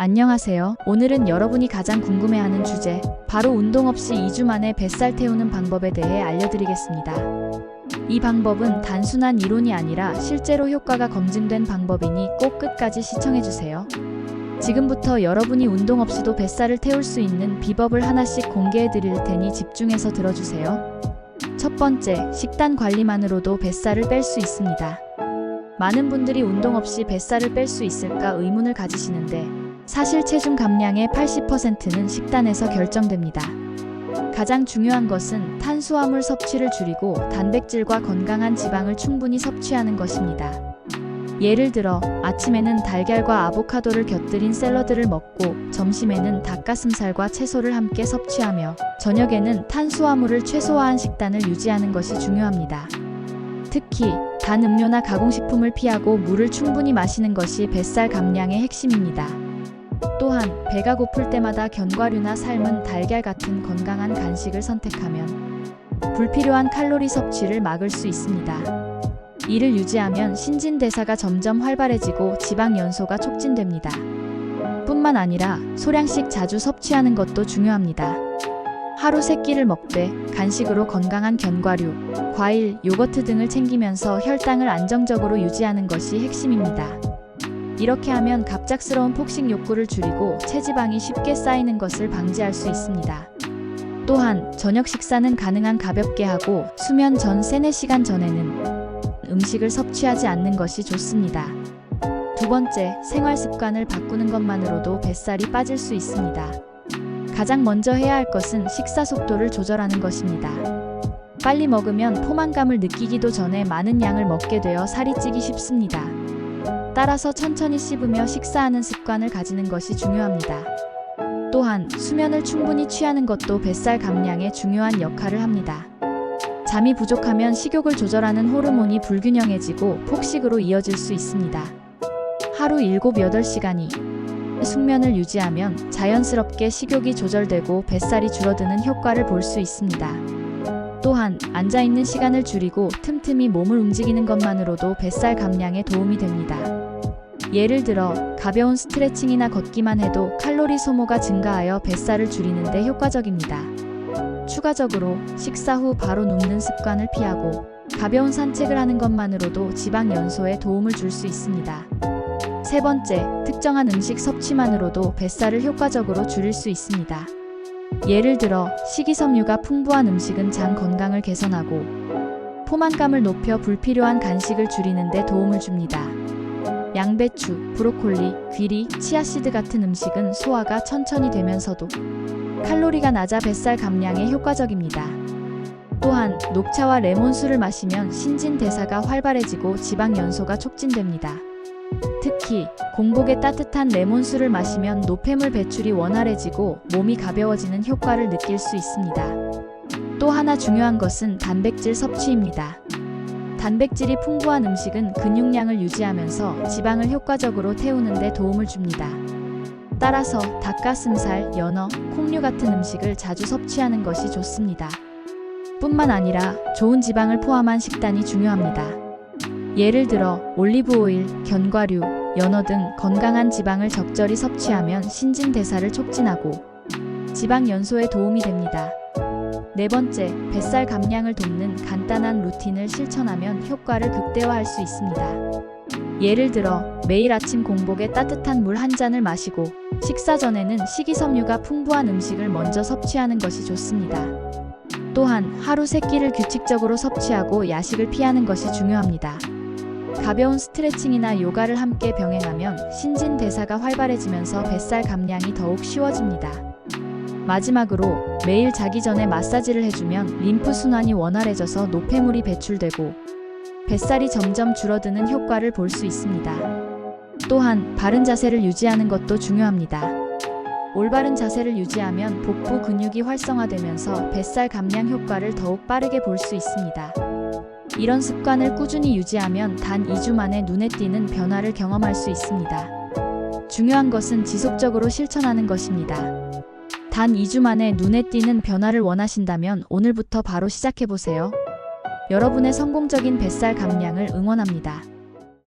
안녕하세요. 오늘은 여러분이 가장 궁금해하는 주제, 바로 운동 없이 2주 만에 뱃살 태우는 방법에 대해 알려드리겠습니다. 이 방법은 단순한 이론이 아니라 실제로 효과가 검증된 방법이니 꼭 끝까지 시청해주세요. 지금부터 여러분이 운동 없이도 뱃살을 태울 수 있는 비법을 하나씩 공개해드릴 테니 집중해서 들어주세요. 첫 번째, 식단 관리만으로도 뱃살을 뺄 수 있습니다. 많은 분들이 운동 없이 뱃살을 뺄 수 있을까 의문을 가지시는데, 사실 체중 감량의 80%는 식단에서 결정됩니다. 가장 중요한 것은 탄수화물 섭취를 줄이고 단백질과 건강한 지방을 충분히 섭취하는 것입니다. 예를 들어 아침에는 달걀과 아보카도를 곁들인 샐러드를 먹고, 점심에는 닭가슴살과 채소를 함께 섭취하며, 저녁에는 탄수화물을 최소화한 식단을 유지하는 것이 중요합니다. 특히 단 음료나 가공식품을 피하고 물을 충분히 마시는 것이 뱃살 감량의 핵심입니다. 또한 배가 고플 때마다 견과류나 삶은 달걀 같은 건강한 간식을 선택하면 불필요한 칼로리 섭취를 막을 수 있습니다. 이를 유지하면 신진대사가 점점 활발해지고 지방 연소가 촉진됩니다. 뿐만 아니라 소량씩 자주 섭취하는 것도 중요합니다. 하루 3끼를 먹되 간식으로 건강한 견과류, 과일, 요거트 등을 챙기면서 혈당을 안정적으로 유지하는 것이 핵심입니다. 이렇게 하면 갑작스러운 폭식 욕구를 줄이고 체지방이 쉽게 쌓이는 것을 방지할 수 있습니다. 또한 저녁 식사는 가능한 가볍게 하고 수면 전 3-4시간 전에는 음식을 섭취하지 않는 것이 좋습니다. 두 번째, 생활 습관을 바꾸는 것만으로도 뱃살이 빠질 수 있습니다. 가장 먼저 해야 할 것은 식사 속도를 조절하는 것입니다. 빨리 먹으면 포만감을 느끼기도 전에 많은 양을 먹게 되어 살이 찌기 쉽습니다. 따라서 천천히 씹으며 식사하는 습관을 가지는 것이 중요합니다. 또한 수면을 충분히 취하는 것도 뱃살 감량에 중요한 역할을 합니다. 잠이 부족하면 식욕을 조절하는 호르몬이 불균형해지고 폭식으로 이어질 수 있습니다. 하루 7-8시간이 숙면을 유지하면 자연스럽게 식욕이 조절되고 뱃살이 줄어드는 효과를 볼 수 있습니다. 또한 앉아있는 시간을 줄이고 틈틈이 몸을 움직이는 것만으로도 뱃살 감량에 도움이 됩니다. 예를 들어 가벼운 스트레칭이나 걷기만 해도 칼로리 소모가 증가하여 뱃살을 줄이는 데 효과적입니다. 추가적으로 식사 후 바로 눕는 습관을 피하고 가벼운 산책을 하는 것만으로도 지방 연소에 도움을 줄 수 있습니다. 세 번째, 특정한 음식 섭취만으로도 뱃살을 효과적으로 줄일 수 있습니다. 예를 들어 식이섬유가 풍부한 음식은 장 건강을 개선하고 포만감을 높여 불필요한 간식을 줄이는 데 도움을 줍니다. 양배추, 브로콜리, 귀리, 치아씨드 같은 음식은 소화가 천천히 되면서도 칼로리가 낮아 뱃살 감량에 효과적입니다. 또한 녹차와 레몬수를 마시면 신진대사가 활발해지고 지방 연소가 촉진됩니다. 특히 공복에 따뜻한 레몬수를 마시면 노폐물 배출이 원활해지고 몸이 가벼워지는 효과를 느낄 수 있습니다. 또 하나 중요한 것은 단백질 섭취입니다. 단백질이 풍부한 음식은 근육량을 유지하면서 지방을 효과적으로 태우는 데 도움을 줍니다. 따라서 닭가슴살, 연어, 콩류 같은 음식을 자주 섭취하는 것이 좋습니다. 뿐만 아니라 좋은 지방을 포함한 식단이 중요합니다. 예를 들어 올리브오일, 견과류, 연어 등 건강한 지방을 적절히 섭취하면 신진대사를 촉진하고 지방 연소에 도움이 됩니다. 네 번째, 뱃살 감량을 돕는 간단한 루틴을 실천하면 효과를 극대화할 수 있습니다. 예를 들어 매일 아침 공복에 따뜻한 물 한 잔을 마시고 식사 전에는 식이섬유가 풍부한 음식을 먼저 섭취하는 것이 좋습니다. 또한 하루 3끼를 규칙적으로 섭취하고 야식을 피하는 것이 중요합니다. 가벼운 스트레칭이나 요가를 함께 병행하면 신진대사가 활발해지면서 뱃살 감량이 더욱 쉬워집니다. 마지막으로 매일 자기 전에 마사지를 해주면 림프 순환이 원활해져서 노폐물이 배출되고 뱃살이 점점 줄어드는 효과를 볼 수 있습니다. 또한 바른 자세를 유지하는 것도 중요합니다. 올바른 자세를 유지하면 복부 근육이 활성화되면서 뱃살 감량 효과를 더욱 빠르게 볼 수 있습니다. 이런 습관을 꾸준히 유지하면 단 2주 만에 눈에 띄는 변화를 경험할 수 있습니다. 중요한 것은 지속적으로 실천하는 것입니다. 단 2주 만에 눈에 띄는 변화를 원하신다면 오늘부터 바로 시작해보세요. 여러분의 성공적인 뱃살 감량을 응원합니다.